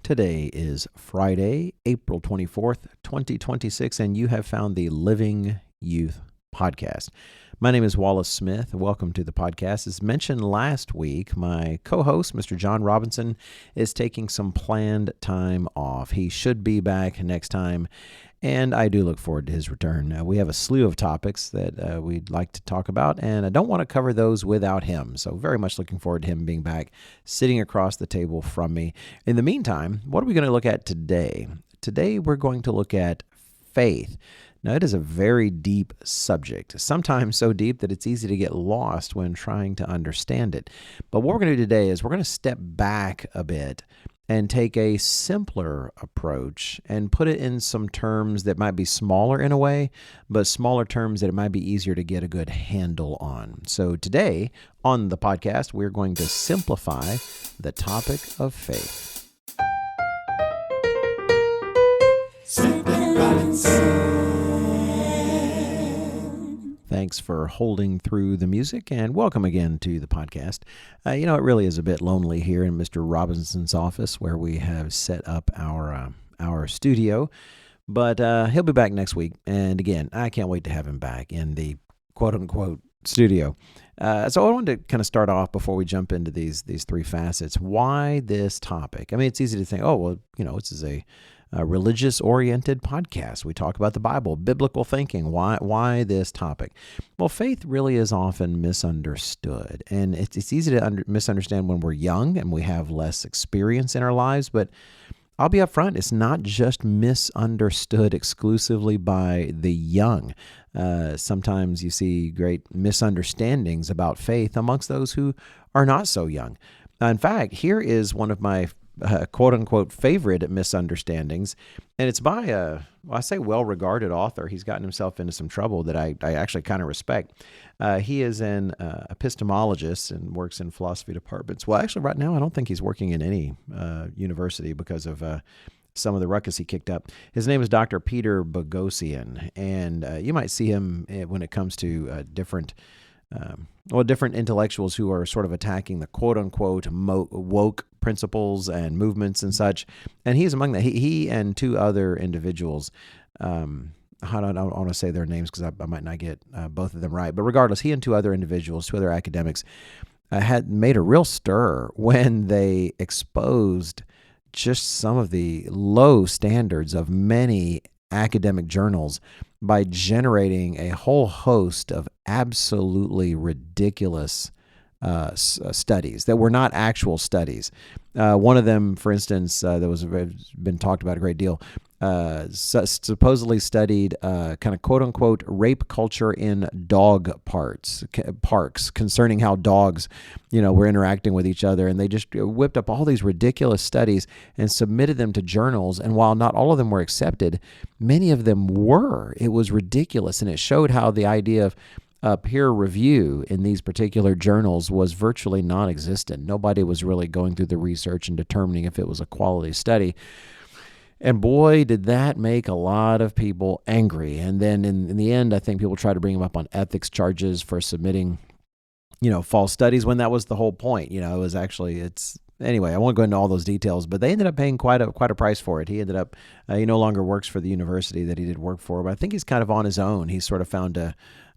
Today is Friday, April 24th, 2026, and you have found the Living Youth Podcast. My name is Wallace Smith. Welcome to the podcast. As mentioned last week, my co-host, Mr. John Robinson, is taking some planned time off. He should be back next time, and I do look forward to his return. We have a slew of topics that we'd like to talk about, and I don't want to cover those without him. So very much looking forward to him being back, sitting across the table from me. In the meantime, what are we going to look at today? Today, we're going to look at faith. Now, it is a very deep subject, sometimes so deep that it's easy to get lost when trying to understand it. But what we're going to do today is we're going to step back a bit and take a simpler approach and put it in some terms that might be smaller in a way, but smaller terms that it might be easier to get a good handle on. So today on the podcast, we're going to simplify the topic of faith. Thanks for holding through the music, and welcome again to the podcast. It really is a bit lonely here in Mr. Robinson's office where we have set up our studio, but he'll be back next week. And again, I can't wait to have him back in the quote-unquote studio. So I wanted to kind of start off before we jump into these three facets. Why this topic? I mean, it's easy to think, this is a religious-oriented podcast. We talk about the Bible, biblical thinking. Why this topic? Well, faith really is often misunderstood, and it's easy to misunderstand when we're young and we have less experience in our lives, but I'll be upfront, it's not just misunderstood exclusively by the young. Sometimes you see great misunderstandings about faith amongst those who are not so young. In fact, here is one of my quote-unquote favorite misunderstandings, and it's by I say well-regarded author. He's gotten himself into some trouble that I actually kind of respect. He is an epistemologist and works in philosophy departments. Well, actually, right now, I don't think he's working in any university because of some of the ruckus he kicked up. His name is Dr. Peter Boghossian, and you might see him when it comes to different intellectuals who are sort of attacking the quote-unquote woke principles and movements and such. And he's among that. He and two other individuals, I don't want to say their names because I might not get both of them right. But regardless, he and two other individuals, two other academics, had made a real stir when they exposed just some of the low standards of many academic journals by generating a whole host of absolutely ridiculous studies that were not actual studies. One of them, for instance, that was been talked about a great deal, supposedly studied kind of quote-unquote rape culture in dog parks concerning how dogs, were interacting with each other. And they just whipped up all these ridiculous studies and submitted them to journals. And while not all of them were accepted, many of them were. It was ridiculous. And it showed how the idea of peer review in these particular journals was virtually non-existent. Nobody was really going through the research and determining if it was a quality study. And boy, did that make a lot of people angry. And then in the end, I think people tried to bring him up on ethics charges for submitting, false studies when that was the whole point. Anyway, I won't go into all those details, but they ended up paying quite a price for it. He ended up, he no longer works for the university that he did work for, but I think he's kind of on his own. He's sort of found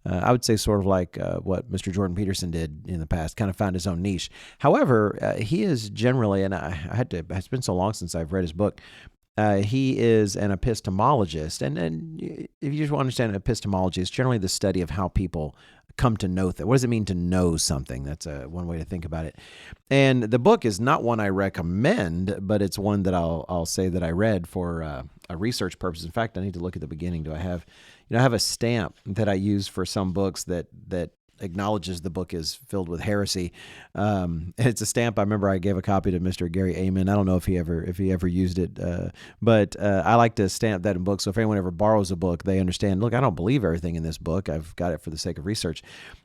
I would say sort of like what Mr. Jordan Peterson did in the past, kind of found his own niche. However, he is generally, and it's been so long since I've read his book, he is an epistemologist. And if you just want to understand epistemology, it's generally the study of how people come to know things. What does it mean to know something? That's one way to think about it. And the book is not one I recommend, but it's one that I'll say that I read for a research purpose. In fact, I need to look at the beginning. Do I have, I have a stamp that I use for some books that acknowledges the book is filled with heresy. It's a stamp. I remember I gave a copy to Mr. Gary Amen. I don't know if he ever used it, but I like to stamp that in books. So if anyone ever borrows a book, they understand, look, I don't believe everything in this book. I've got it for the sake of research.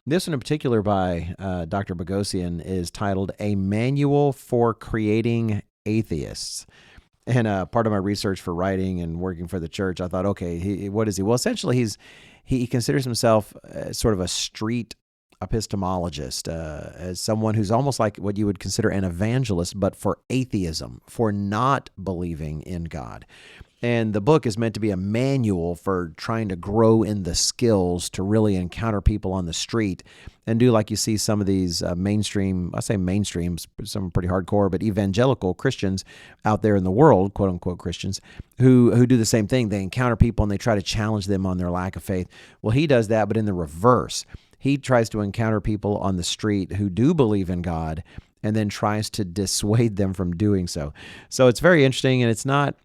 This one in particular by Dr. Boghossian is titled A Manual for Creating Atheists. And part of my research for writing and working for the church, I thought, okay, what is he? Well, essentially, he considers himself sort of a street epistemologist, as someone who's almost like what you would consider an evangelist, but for atheism, for not believing in God. And the book is meant to be a manual for trying to grow in the skills to really encounter people on the street and do like you see some of these mainstream, I say mainstreams, some pretty hardcore, but evangelical Christians out there in the world, quote unquote Christians, who do the same thing. They encounter people and they try to challenge them on their lack of faith. Well, he does that, but in the reverse. He tries to encounter people on the street who do believe in God and then tries to dissuade them from doing so. So it's very interesting, and it's not.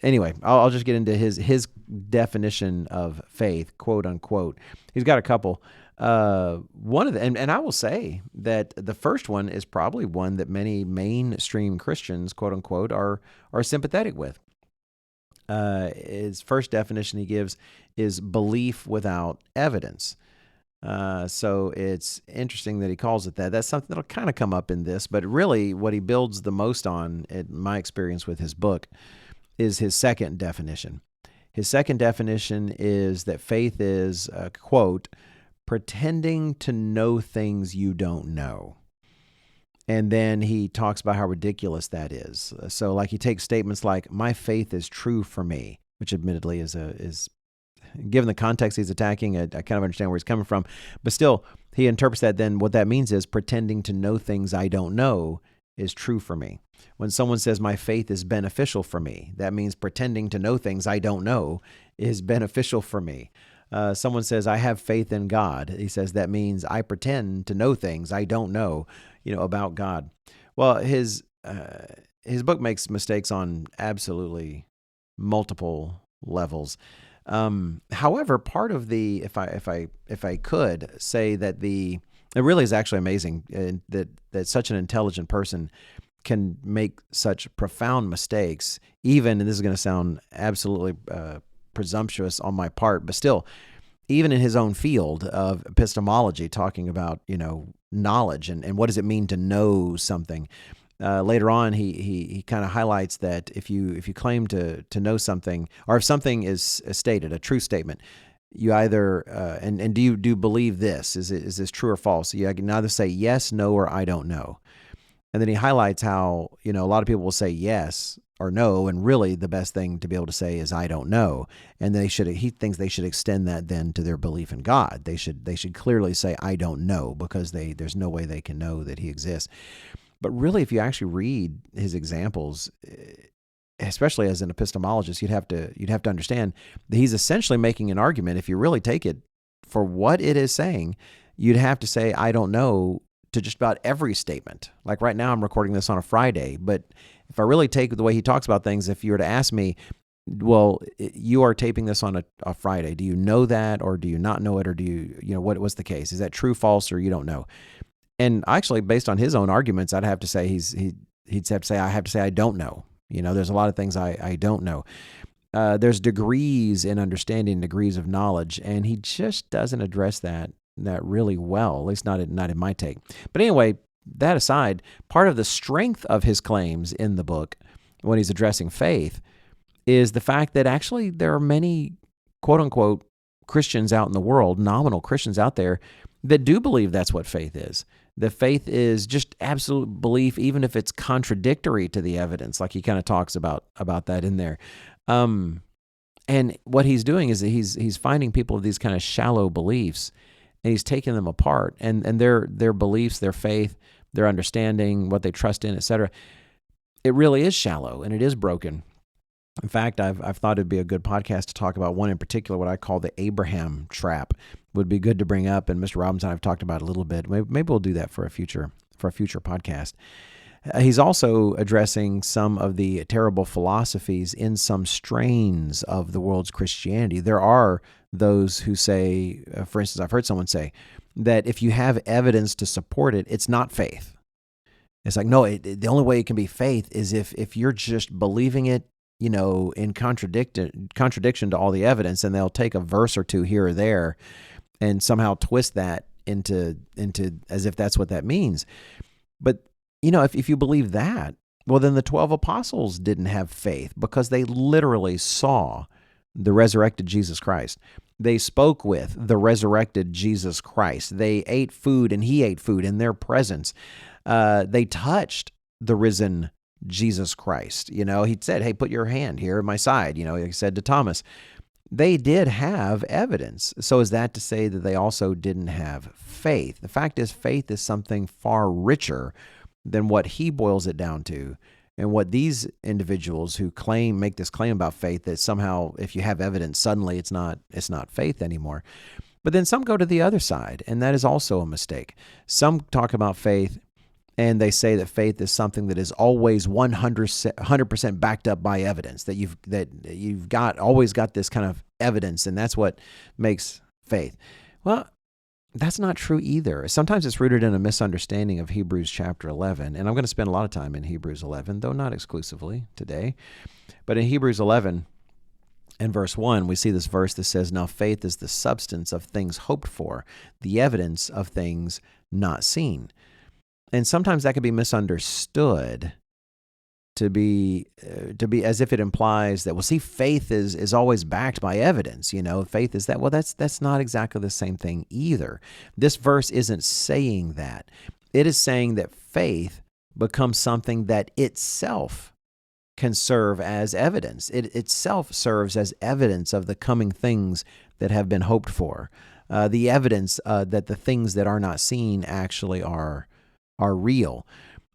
Anyway. I'll just get into his definition of faith, quote unquote. He's got a couple. One of the, and I will say that the first one is probably one that many mainstream Christians, quote unquote, are sympathetic with. His first definition he gives is belief without evidence. So it's interesting that he calls it that. That's something that'll kind of come up in this, but really what he builds the most on, in my experience with his book, is his second definition. His second definition is that faith is, quote, pretending to know things you don't know. And then he talks about how ridiculous that is. So like he takes statements like, my faith is true for me, which admittedly is given the context he's attacking, I kind of understand where he's coming from. But still, he interprets that then what that means is pretending to know things I don't know is true for me. When someone says my faith is beneficial for me, that means pretending to know things I don't know is beneficial for me. Someone says I have faith in God. He says that means I pretend to know things I don't know, about God. Well, his book makes mistakes on absolutely multiple levels. However, part of the, if I could say that it really is actually amazing that such an intelligent person can make such profound mistakes, even, and this is going to sound absolutely presumptuous on my part, but still, even in his own field of epistemology, talking about, knowledge and what does it mean to know something. Later on, he kind of highlights that if you claim to know something, or if something is stated, a true statement, you either and do you believe this? Is this true or false? You can either say yes, no, or I don't know. And then he highlights how a lot of people will say yes or no, and really the best thing to be able to say is I don't know. And he thinks they should extend that then to their belief in God. They should clearly say I don't know, because there's no way they can know that he exists. But really, if you actually read his examples, especially as an epistemologist, you'd have to understand that he's essentially making an argument. If you really take it for what it is saying, you'd have to say I don't know to just about every statement. Like right now, I'm recording this on a Friday, but if I really take the way he talks about things, if you were to ask me, well, you are taping this on a Friday, do you know that, or do you not know it, or do you what's the case? Is that true, false, or you don't know? And actually, based on his own arguments, I'd have to say he'd have to say I don't know. There's a lot of things I don't know. There's degrees in understanding, degrees of knowledge, and he just doesn't address that really well. At least not in my take. But anyway, that aside, part of the strength of his claims in the book, when he's addressing faith, is the fact that actually there are many quote unquote Christians out in the world, nominal Christians out there, that do believe that's what faith is. The faith is just absolute belief, even if it's contradictory to the evidence, like he kind of talks about that in there. And what he's doing is that he's finding people of these kind of shallow beliefs, and he's taking them apart, and their beliefs, their faith, their understanding, what they trust in, etc. It really is shallow, and it is broken. In fact, I've thought it'd be a good podcast to talk about one in particular, what I call the Abraham trap. Would be good to bring up, and Mr. Robinson and I've talked about it a little bit. Maybe we'll do that for a future podcast. He's also addressing some of the terrible philosophies in some strains of the world's Christianity. There are those who say, for instance, I've heard someone say that if you have evidence to support it, it's not faith. It's like, no, the only way it can be faith is if you're just believing it, in contradiction to all the evidence, and they'll take a verse or two here or there and somehow twist that into as if that's what that means. But, if you believe that, well, then the 12 apostles didn't have faith because they literally saw the resurrected Jesus Christ. They spoke with the resurrected Jesus Christ. They ate food and he ate food in their presence. They touched the risen Jesus Christ. He said, hey, put your hand here at my side. He said to Thomas. They did have evidence. So is that to say that they also didn't have faith? The fact is, faith is something far richer than what he boils it down to. And what these individuals who make this claim about faith, that somehow if you have evidence, suddenly it's not faith anymore. But then some go to the other side, and that is also a mistake. Some talk about faith and they say that faith is something that is always 100% backed up by evidence, that you've always got this kind of evidence, and that's what makes faith. Well, that's not true either. Sometimes it's rooted in a misunderstanding of Hebrews chapter 11, and I'm going to spend a lot of time in Hebrews 11, though not exclusively today. But in Hebrews 11 and verse 1, we see this verse that says, "Now faith is the substance of things hoped for, the evidence of things not seen." And sometimes that can be misunderstood to be as if it implies that, well, see, faith is always backed by evidence. Faith is that. Well, that's not exactly the same thing either. This verse isn't saying that. It is saying that faith becomes something that itself can serve as evidence. It itself serves as evidence of the coming things that have been hoped for. The evidence that the things that are not seen actually are real.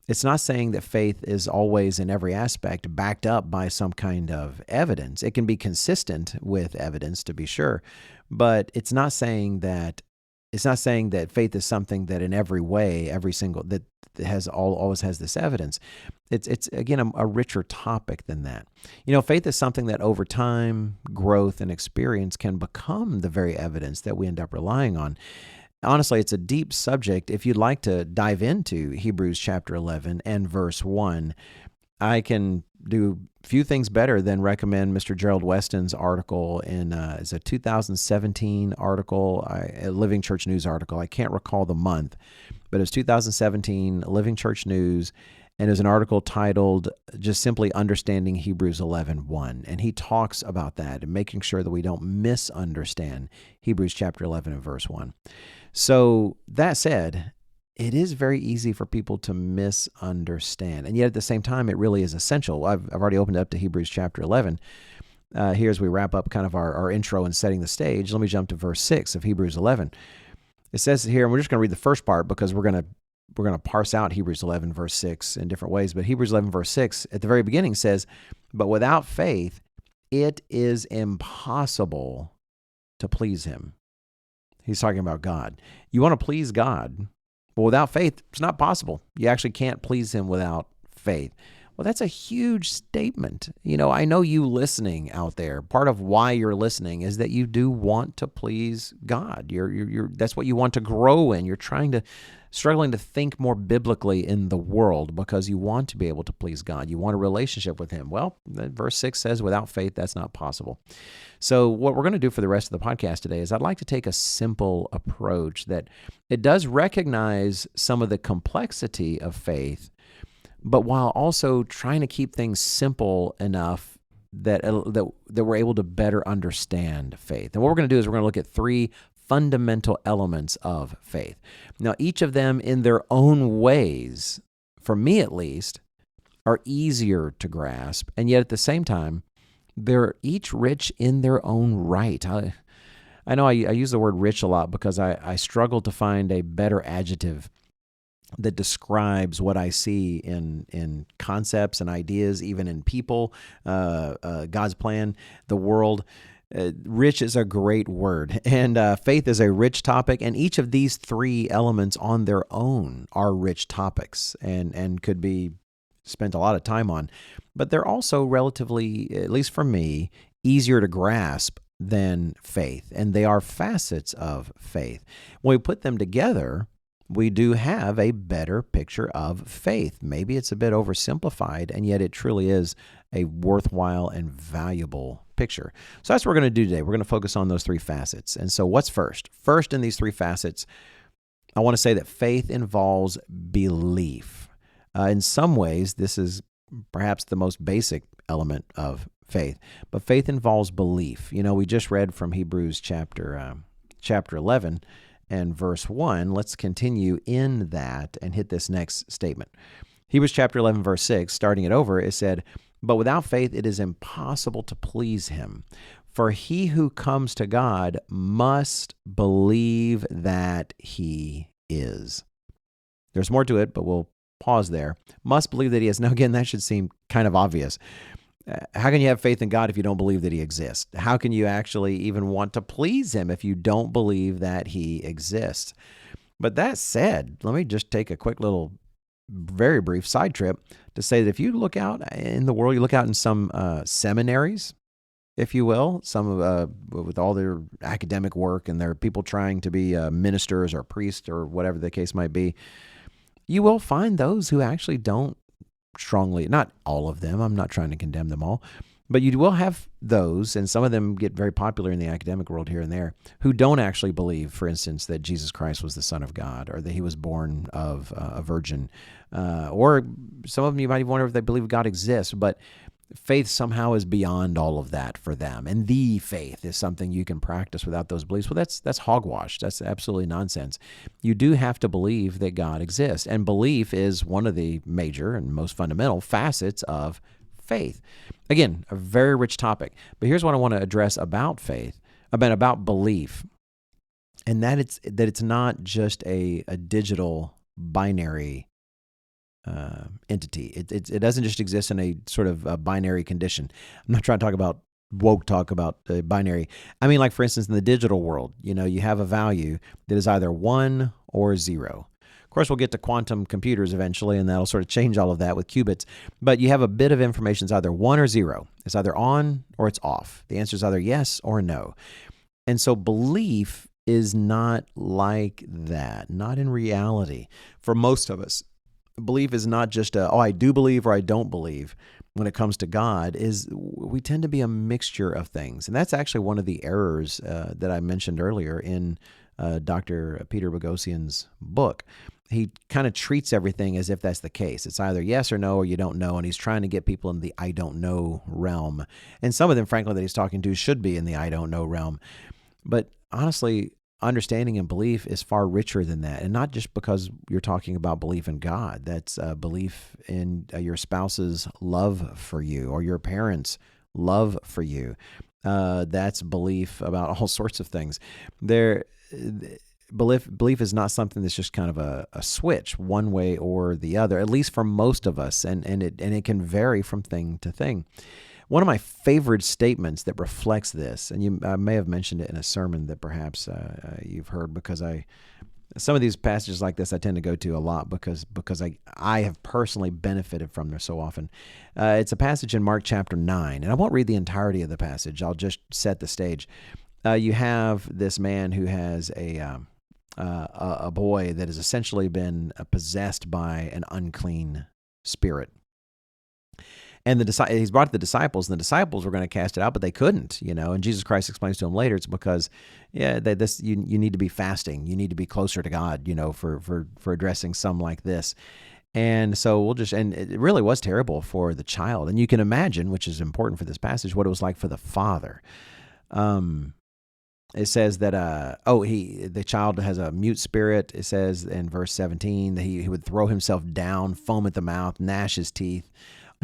It's not saying that faith is always in every aspect backed up by some kind of evidence. It can be consistent with evidence, to be sure, but it's not saying that faith is something that in every way, that always has this evidence. It's again a richer topic than that. Faith is something that over time, growth and experience can become the very evidence that we end up relying on. Honestly, it's a deep subject. If you'd like to dive into Hebrews chapter 11 and verse 1, I can do few things better than recommend Mr. Gerald Weston's article it's a 2017 article, a Living Church News article. I can't recall the month, but it was 2017 Living Church News, and it was an article titled just simply Understanding Hebrews 11:1. And he talks about that and making sure that we don't misunderstand Hebrews chapter 11 and verse 1. So that said, it is very easy for people to misunderstand. And yet at the same time, it really is essential. I've already opened up to Hebrews chapter 11. Here as we wrap up kind of our intro and setting the stage, let me jump to verse 6 of Hebrews 11. It says here, and we're just going to read the first part because we're going to parse out Hebrews 11 verse 6 in different ways. But Hebrews 11 verse 6 at the very beginning says, "But without faith, it is impossible to please him." He's talking about God. You want to please God, but without faith, it's not possible. You actually can't please him without faith. Well, that's a huge statement. I know you listening out there, part of why you're listening is that you do want to please God. That's what you want to grow in. You're struggling to think more biblically in the world because you want to be able to please God. You want a relationship with him. Well, verse 6 says, without faith, that's not possible. So what we're going to do for the rest of the podcast today is I'd like to take a simple approach that it does recognize some of the complexity of faith, but while also trying to keep things simple enough that we're able to better understand faith. And what we're going to do is we're going to look at three fundamental elements of faith. Now, each of them in their own ways, for me at least, are easier to grasp, and yet at the same time, they're each rich in their own right. I know I use the word rich a lot because I struggle to find a better adjective that describes what I see in concepts and ideas, even in people, God's plan, the world. Rich is a great word, and faith is a rich topic, and each of these three elements on their own are rich topics and could be spent a lot of time on, but they're also relatively, at least for me, easier to grasp than faith, and they are facets of faith. When we put them together, we do have a better picture of faith. Maybe it's a bit oversimplified, and yet it truly is a worthwhile and valuable picture. So that's what we're going to do today. We're going to focus on those three facets. And so what's first? First in these three facets, I want to say that faith involves belief. In some ways, this is perhaps the most basic element of faith, but faith involves belief. We just read from Hebrews chapter 11 and verse 1. Let's continue in that and hit this next statement. Hebrews chapter 11, verse 6, starting it over, it said, "But without faith it is impossible to please him. For he who comes to God must believe that he is." There's more to it, but we'll pause there. Must believe that he is. Now, again, that should seem kind of obvious. How can you have faith in God if you don't believe that he exists? How can you actually even want to please him if you don't believe that he exists? But that said, let me just take a quick little, very brief side trip to say that if you look out in the world, you look out in some seminaries, if you will, some with all their academic work and there are people trying to be ministers or priests or whatever the case might be, you will find those who actually don't strongly, not all of them, I'm not trying to condemn them all, but you will have those, and some of them get very popular in the academic world here and there, who don't actually believe, for instance, that Jesus Christ was the Son of God or that he was born of a virgin. Or some of them you might even wonder if they believe God exists, but faith somehow is beyond all of that for them. And the faith is something you can practice without those beliefs. Well, that's hogwash. That's absolutely nonsense. You do have to believe that God exists. And belief is one of the major and most fundamental facets of faith. Again, a very rich topic. But here's what I want to address about faith, about belief. And that it's not just a digital binary entity. It doesn't just exist in a sort of binary condition. I'm not trying to talk about woke talk about binary. I mean, like for instance, in the digital world, you have a value that is either 1 or 0. Of course, we'll get to quantum computers eventually, and that'll sort of change all of that with qubits. But you have a bit of information. It's either 1 or 0. It's either on or it's off. The answer is either yes or no. And so belief is not like that, not in reality. For most of us, belief is not just I do believe or I don't believe. When it comes to God, we tend to be a mixture of things. And that's actually one of the errors that I mentioned earlier in Dr. Peter Boghossian's book. He kind of treats everything as if that's the case. It's either yes or no, or you don't know, and he's trying to get people in the I don't know realm. And some of them, frankly, that he's talking to should be in the I don't know realm. But honestly, understanding and belief is far richer than that. And not just because you're talking about belief in God. That's belief in your spouse's love for you or your parents' love for you. That's belief about all sorts of things. Belief is not something that's just kind of a switch one way or the other, at least for most of us. And it can vary from thing to thing. One of my favorite statements that reflects this, and I may have mentioned it in a sermon that perhaps you've heard, because some of these passages like this I tend to go to a lot because I have personally benefited from them so often. It's a passage in Mark chapter 9, and I won't read the entirety of the passage. I'll just set the stage. You have this man who has a boy that has essentially been possessed by an unclean spirit. And he's brought it to the disciples, and the disciples were going to cast it out, but they couldn't, And Jesus Christ explains to them later, it's because, you need to be fasting. You need to be closer to God, for addressing some like this. And so and it really was terrible for the child. And you can imagine, which is important for this passage, what it was like for the father. It says that, the child has a mute spirit. It says in verse 17 that he would throw himself down, foam at the mouth, gnash his teeth,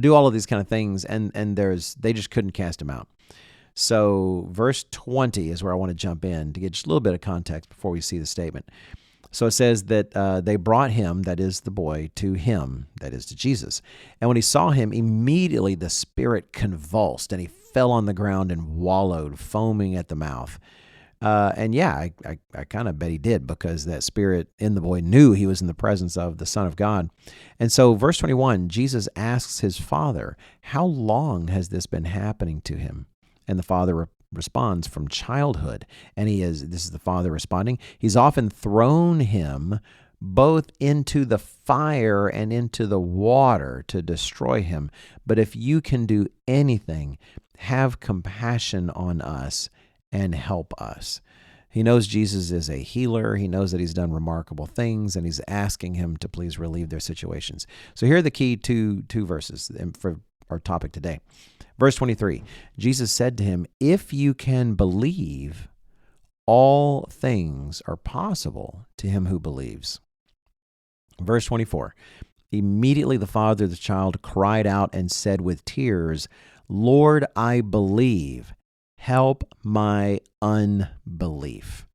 do all of these kind of things, and they just couldn't cast him out. So verse 20 is where I want to jump in to get just a little bit of context before we see the statement. So it says that they brought him, that is the boy, to him, that is to Jesus. And when he saw him, immediately the spirit convulsed, and he fell on the ground and wallowed, foaming at the mouth. I kind of bet he did, because that spirit in the boy knew he was in the presence of the Son of God. And so verse 21, Jesus asks his father, how long has this been happening to him? And the father responds, from childhood. And this is the father responding, he's often thrown him both into the fire and into the water to destroy him. But if you can do anything, have compassion on us and help us. He knows Jesus is a healer. He knows that he's done remarkable things, and he's asking him to please relieve their situations. So here are the key two verses for our topic today. Verse 23, Jesus said to him, "If you can believe, all things are possible to him who believes." Verse 24, immediately the father of the child cried out and said with tears, "Lord, I believe. Help my unbelief."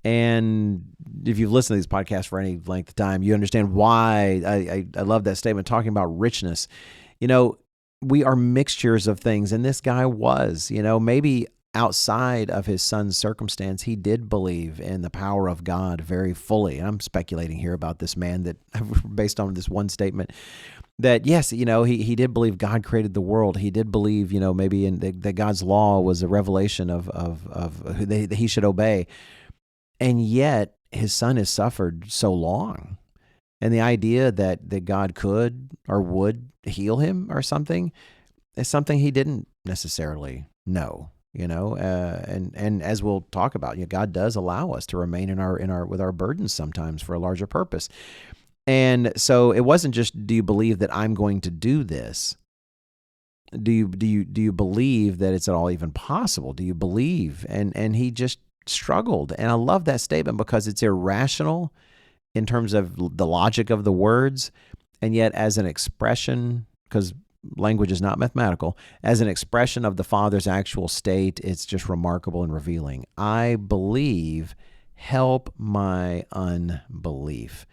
And if you've listened to these podcasts for any length of time, you understand why I love that statement talking about richness. We are mixtures of things, and this guy was, maybe outside of his son's circumstance, he did believe in the power of God very fully. And I'm speculating here about this man that, based on this one statement, that yes, he did believe God created the world. He did believe, maybe that God's law was a revelation of who that he should obey. And yet his son has suffered so long. And the idea that God could or would heal him or something is something he didn't necessarily know, and as we'll talk about, God does allow us to remain in our with our burdens sometimes for a larger purpose. And so it wasn't just, do you believe that I'm going to do this? Do you believe that it's at all even possible? Do you believe? And he just struggled. And I love that statement because it's irrational in terms of the logic of the words, and yet as an expression, because language is not mathematical, as an expression of the Father's actual state, it's just remarkable and revealing. I believe, help my unbelief.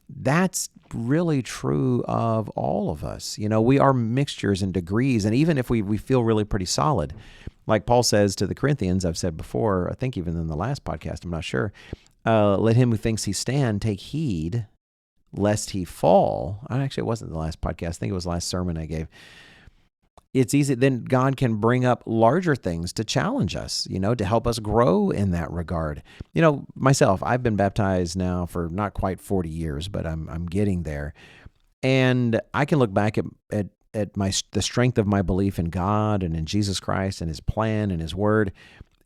That's really true of all of us. We are mixtures and degrees, and even if we feel really pretty solid, like Paul says to the Corinthians, I've said before, I think even in the last podcast, I'm not sure, let him who thinks he stand take heed lest he fall. Actually, it wasn't the last podcast. I think it was the last sermon I gave. It's easy. Then God can bring up larger things to challenge us, to help us grow in that regard. Myself, I've been baptized now for not quite 40 years, but I'm getting there. And I can look back at the strength of my belief in God and in Jesus Christ and his plan and his word.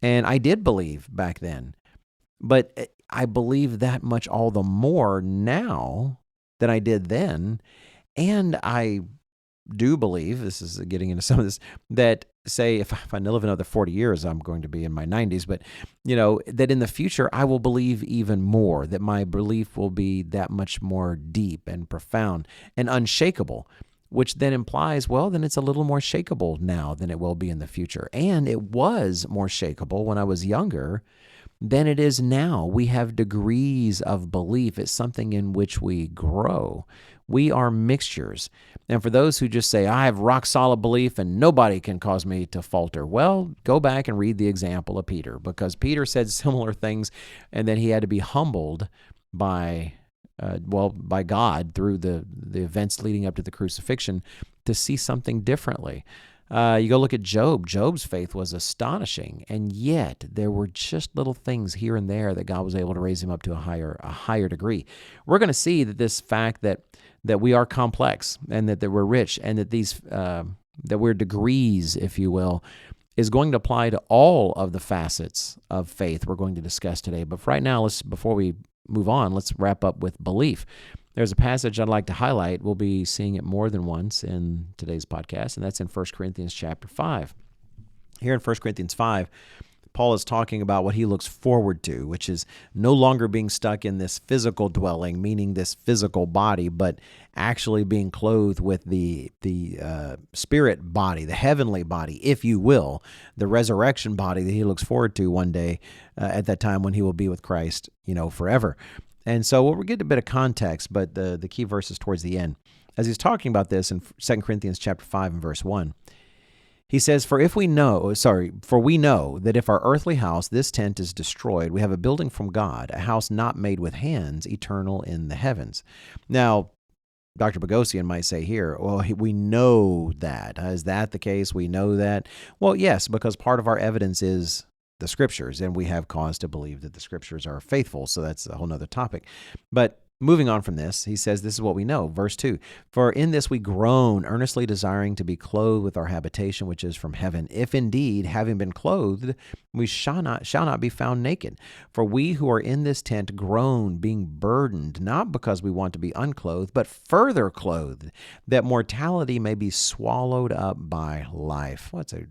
And I did believe back then, but I believe that much all the more now than I did then. And I do believe, this is getting into some of this, that say if I live another 40 years, I'm going to be in my 90s, but that in the future, I will believe even more, that my belief will be that much more deep and profound and unshakable, which then implies, well, then it's a little more shakable now than it will be in the future. And it was more shakable when I was younger than it is now. We have degrees of belief. It's something in which we grow. We are mixtures. And for those who just say, I have rock solid belief and nobody can cause me to falter, well, go back and read the example of Peter, because Peter said similar things, and then he had to be humbled by God through the events leading up to the crucifixion to see something differently. You go look at Job. Job's faith was astonishing, and yet there were just little things here and there that God was able to raise him up to a higher degree. We're going to see that this fact that we are complex and that we're rich and that that we're degrees, if you will, is going to apply to all of the facets of faith we're going to discuss today. But for right now, before we move on, let's wrap up with belief. There's a passage I'd like to highlight. We'll be seeing it more than once in today's podcast, and that's in 1 Corinthians chapter 5. Here in 1 Corinthians 5, Paul is talking about what he looks forward to, which is no longer being stuck in this physical dwelling, meaning this physical body, but actually being clothed with the spirit body, the heavenly body, if you will, the resurrection body that he looks forward to one day at that time when he will be with Christ, forever. And so we'll get a bit of context, but the key verse is towards the end. As he's talking about this in 2 Corinthians chapter 5 and verse 1, he says, For we know that if our earthly house, this tent, is destroyed, we have a building from God, a house not made with hands, eternal in the heavens. Now, Dr. Bogosian might say here, well, we know that. Is that the case? We know that? Well, yes, because part of our evidence is the Scriptures, and we have cause to believe that the Scriptures are faithful, so that's a whole nother topic. But Moving on from this, he says, this is what we know. Verse 2, for in this we groan, earnestly desiring to be clothed with our habitation, which is from heaven. If indeed, having been clothed, we shall not be found naked. For we who are in this tent groan, being burdened, not because we want to be unclothed, but further clothed, that mortality may be swallowed up by life. What's a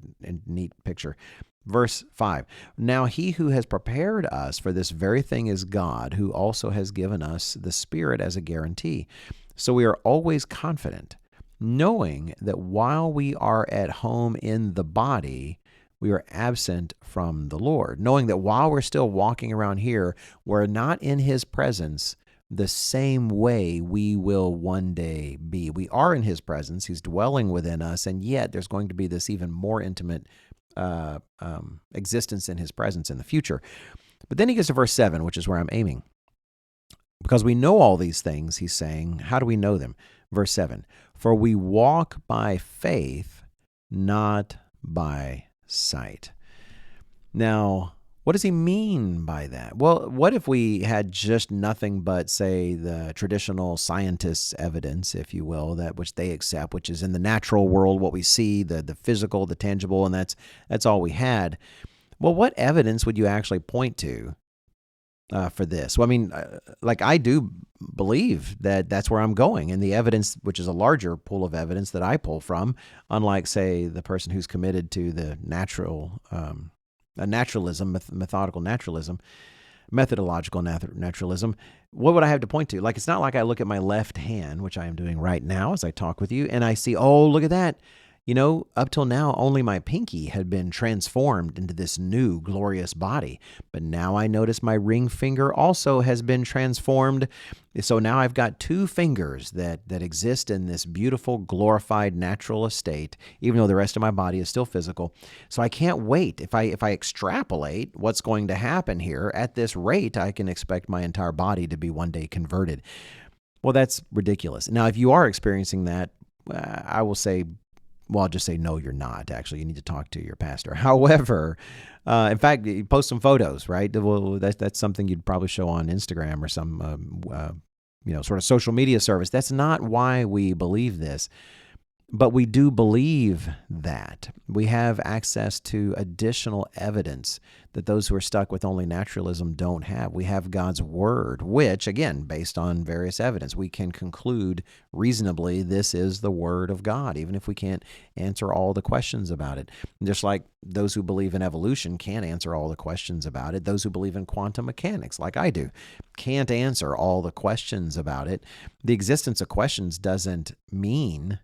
neat picture. Verse 5, now he who has prepared us for this very thing is God, who also has given us the Spirit as a guarantee. So we are always confident, knowing that while we are at home in the body, we are absent from the Lord. Knowing that while we're still walking around here, we're not in his presence the same way we will one day be. We are in his presence. He's dwelling within us, and yet there's going to be this even more intimate existence in his presence in the future. But then he gets to verse 7, which is where I'm aiming. Because we know all these things, he's saying, how do we know them? Verse 7, for we walk by faith, not by sight. Now, what does he mean by that? Well, what if we had just nothing but, say, the traditional scientists' evidence, if you will, that which they accept, which is in the natural world, what we see, the physical, the tangible, and that's all we had. Well, what evidence would you actually point to for this? Well, I mean, like I do believe that that's where I'm going, and the evidence, which is a larger pool of evidence that I pull from, unlike, say, the person who's committed to the natural naturalism, methodological naturalism, methodological naturalism, what would I have to point to? Like, it's not like I look at my left hand, which I am doing right now as I talk with you, and I see, oh, look at that. You know, up till now, only my pinky had been transformed into this new glorious body. But now I notice my ring finger also has been transformed. So now I've got two fingers that exist in this beautiful, glorified, natural estate, even though the rest of my body is still physical. So I can't wait. If I extrapolate what's going to happen here, at this rate, I can expect my entire body to be one day converted. Well, that's ridiculous. Now, if you are experiencing that, I will say, well, I'll just say, no, you're not. Actually, you need to talk to your pastor. However, in fact, you post some photos, right? Well, that's something you'd probably show on Instagram or some, sort of social media service. That's not why we believe this. But we do believe that. We have access to additional evidence that those who are stuck with only naturalism don't have. We have God's Word, which, again, based on various evidence, we can conclude reasonably this is the Word of God, even if we can't answer all the questions about it. Just like those who believe in evolution can't answer all the questions about it. Those who believe in quantum mechanics, like I do, can't answer all the questions about it. The existence of questions doesn't mean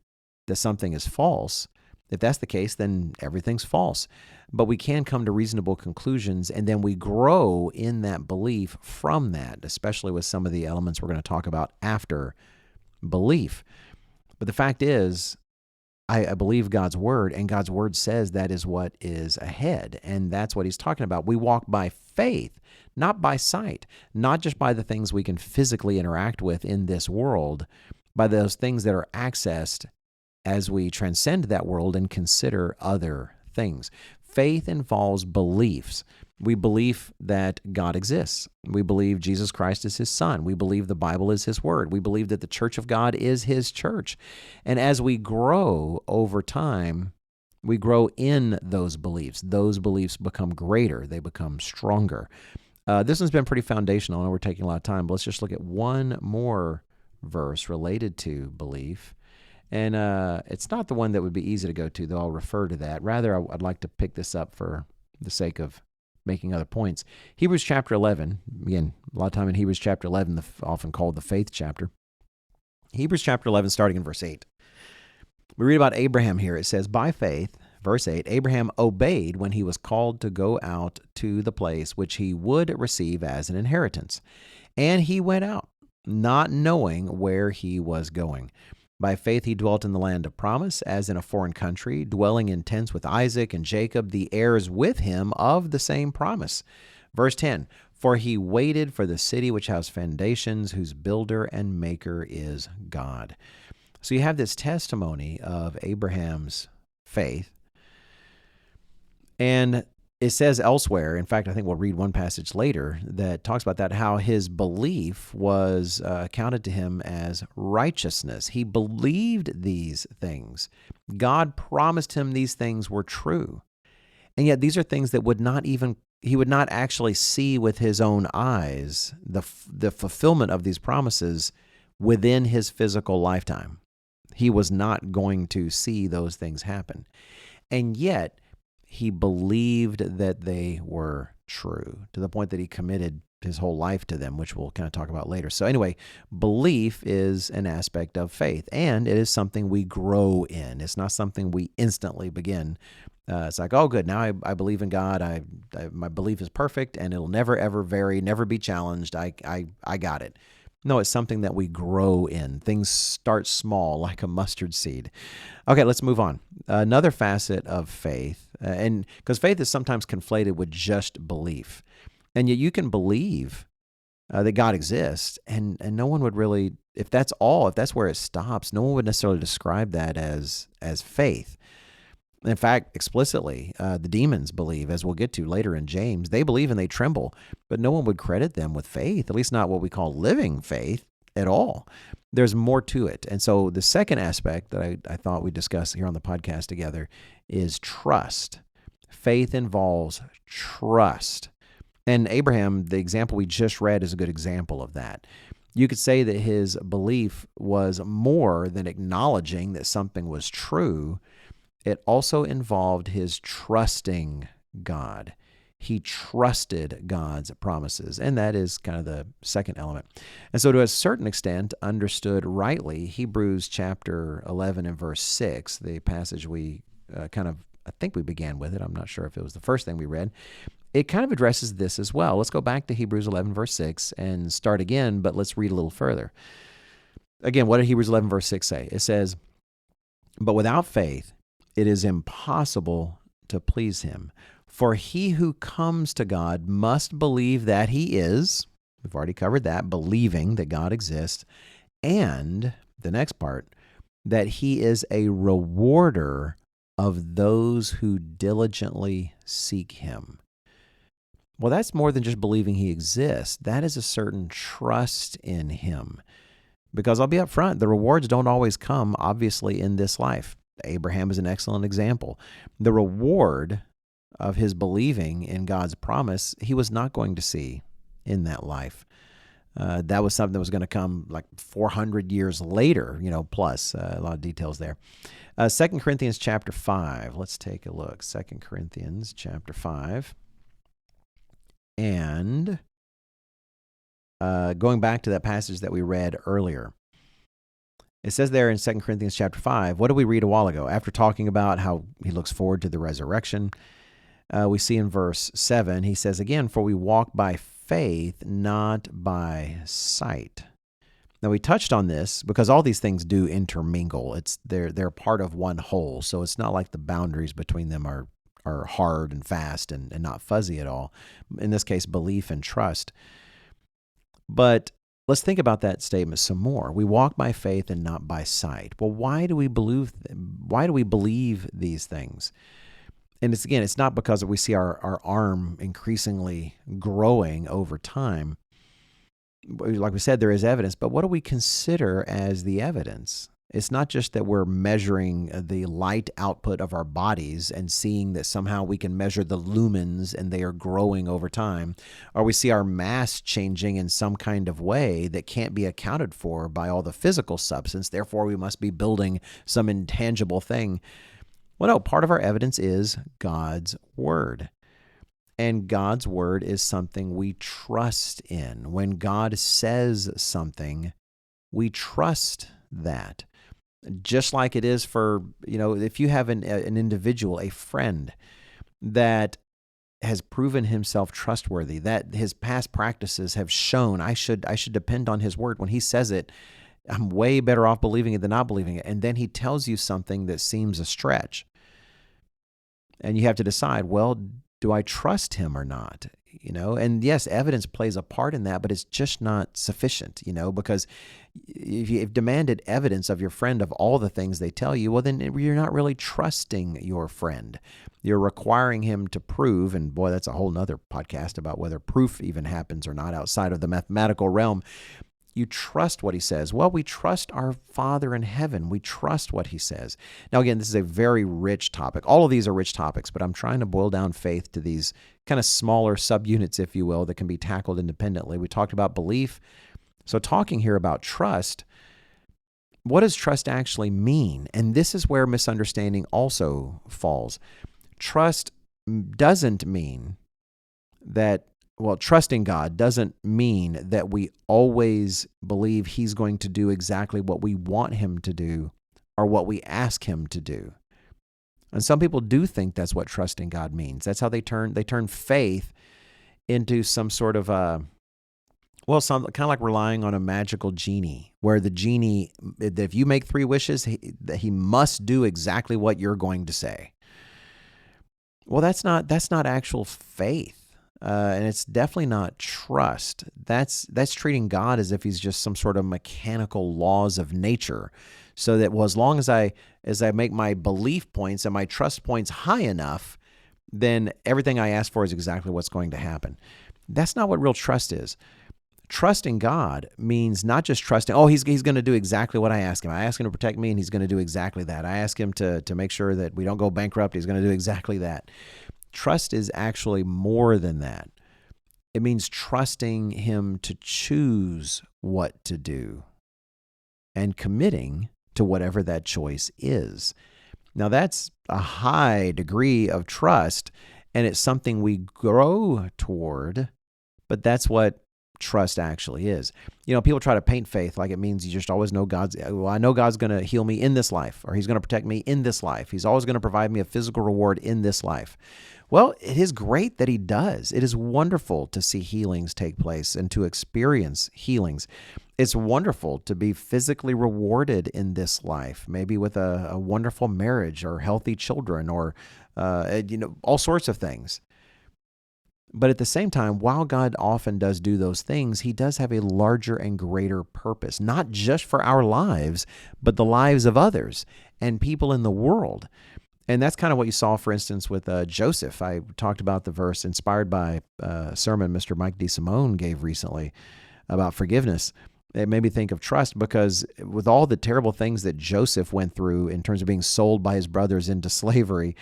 that something is false. If that's the case, then everything's false. But we can come to reasonable conclusions, and then we grow in that belief from that, especially with some of the elements we're going to talk about after belief. But the fact is, I believe God's Word, and God's Word says that is what is ahead, and that's what he's talking about. We walk by faith, not by sight, not just by the things we can physically interact with in this world, by those things that are accessed as we transcend that world and consider other things. Faith involves beliefs. We believe that God exists. We believe Jesus Christ is his Son. We believe the Bible is his Word. We believe that the church of God is his church. And as we grow over time, we grow in those beliefs. Those beliefs become greater. They become stronger. This one's been pretty foundational. I know we're taking a lot of time, but let's just look at one more verse related to belief. And it's not the one that would be easy to go to, though I'll refer to that. Rather, I'd like to pick this up for the sake of making other points. Hebrews chapter 11, again, a lot of time in Hebrews chapter 11, often called the faith chapter. Hebrews chapter 11, starting in verse 8. We read about Abraham here. It says, by faith, verse 8, Abraham obeyed when he was called to go out to the place which he would receive as an inheritance. And he went out, not knowing where he was going. By faith he dwelt in the land of promise, as in a foreign country, dwelling in tents with Isaac and Jacob, the heirs with him of the same promise. Verse 10, for he waited for the city which has foundations, whose builder and maker is God. So you have this testimony of Abraham's faith, and it says elsewhere, in fact, I think we'll read one passage later that talks about that, how his belief was counted to him as righteousness. He believed these things. God promised him these things were true. And yet these are things that he would not actually see with his own eyes, the fulfillment of these promises within his physical lifetime. He was not going to see those things happen. And yet, he believed that they were true to the point that he committed his whole life to them, which we'll kind of talk about later. So anyway, belief is an aspect of faith, and it is something we grow in. It's not something we instantly begin. It's like, oh, good, now I believe in God. My belief is perfect, and it'll never, ever vary, never be challenged. I got it. No, it's something that we grow in. Things start small, like a mustard seed. Okay, let's move on. Another facet of faith, and because faith is sometimes conflated with just belief, and yet you can believe that God exists, and no one would really, if that's where it stops, no one would necessarily describe that as faith. In fact, explicitly, the demons believe, as we'll get to later in James. They believe and they tremble, but no one would credit them with faith, at least not what we call living faith at all. There's more to it. And so the second aspect that I thought we'd discuss here on the podcast together is trust. Faith involves trust. And Abraham, the example we just read, is a good example of that. You could say that his belief was more than acknowledging that something was true. It also involved his trusting God. He trusted God's promises, and that is kind of the second element. And so to a certain extent, understood rightly, Hebrews chapter 11 and verse 6, the passage we I think we began with it. I'm not sure if it was the first thing we read. It kind of addresses this as well. Let's go back to Hebrews 11 verse 6 and start again, but let's read a little further. Again, what did Hebrews 11 verse 6 say? It says, "But without faith, it is impossible to please him. For he who comes to God must believe that he is," we've already covered that, believing that God exists, and the next part, that he is a rewarder of those who diligently seek him. Well, that's more than just believing he exists. That is a certain trust in him. Because I'll be up front, the rewards don't always come, obviously, in this life. Abraham is an excellent example. The reward of his believing in God's promise, he was not going to see in that life. That was something that was going to come like 400 years later, plus a lot of details there. 2 Corinthians chapter 5. Let's take a look. 2 Corinthians chapter 5. And going back to that passage that we read earlier. It says there in 2 Corinthians chapter 5, what did we read a while ago? After talking about how he looks forward to the resurrection, we see in verse 7, he says again, "For we walk by faith, not by sight." Now, we touched on this because all these things do intermingle. They're part of one whole, so it's not like the boundaries between them are hard and fast and not fuzzy at all. In this case, belief and trust. But let's think about that statement some more. We walk by faith and not by sight. Well, why do we believe these things? And it's not because we see our arm increasingly growing over time. Like we said, there is evidence, but what do we consider as the evidence? It's not just that we're measuring the light output of our bodies and seeing that somehow we can measure the lumens and they are growing over time, or we see our mass changing in some kind of way that can't be accounted for by all the physical substance. Therefore, we must be building some intangible thing. Well, no, part of our evidence is God's Word. And God's Word is something we trust in. When God says something, we trust that. Just like it is for, if you have an individual, a friend that has proven himself trustworthy, that his past practices have shown I should depend on his word. When he says it, I'm way better off believing it than not believing it. And then he tells you something that seems a stretch. And you have to decide, well, do I trust him or not? and yes, evidence plays a part in that, but it's just not sufficient, because if you've demanded evidence of your friend of all the things they tell you, well, then you're not really trusting your friend. You're requiring him to prove, and boy, that's a whole nother podcast about whether proof even happens or not outside of the mathematical realm. You trust what he says. Well, we trust our Father in heaven. We trust what he says. Now, again, this is a very rich topic. All of these are rich topics, but I'm trying to boil down faith to these kind of smaller subunits, if you will, that can be tackled independently. We talked about belief. So talking here about trust, what does trust actually mean? And this is where misunderstanding also falls. Trust doesn't mean that trusting God doesn't mean that we always believe he's going to do exactly what we want him to do or what we ask him to do. And some people do think that's what trusting God means. That's how they turn faith into some sort of some kind of like relying on a magical genie, where the genie, if you make 3 wishes, he must do exactly what you're going to say. Well, that's not actual faith. And it's definitely not trust. That's treating God as if he's just some sort of mechanical laws of nature. So that, as long as I make my belief points and my trust points high enough, then everything I ask for is exactly what's going to happen. That's not what real trust is. Trusting God means not just trusting, he's going to do exactly what I ask him. I ask him to protect me, and he's going to do exactly that. I ask him to make sure that we don't go bankrupt. He's going to do exactly that. Trust is actually more than that. It means trusting him to choose what to do and committing to whatever that choice is. Now, that's a high degree of trust, and it's something we grow toward, but that's what trust actually is. People try to paint faith like it means you just always know I know God's going to heal me in this life, or he's going to protect me in this life. He's always going to provide me a physical reward in this life. Well, it is great that he does. It is wonderful to see healings take place and to experience healings. It's wonderful to be physically rewarded in this life, maybe with a wonderful marriage or healthy children or all sorts of things. But at the same time, while God often does do those things, he does have a larger and greater purpose, not just for our lives, but the lives of others and people in the world. And that's kind of what you saw, for instance, with Joseph. I talked about the verse inspired by a sermon Mr. Mike DeSimone gave recently about forgiveness. It made me think of trust, because with all the terrible things that Joseph went through in terms of being sold by his brothers into slavery,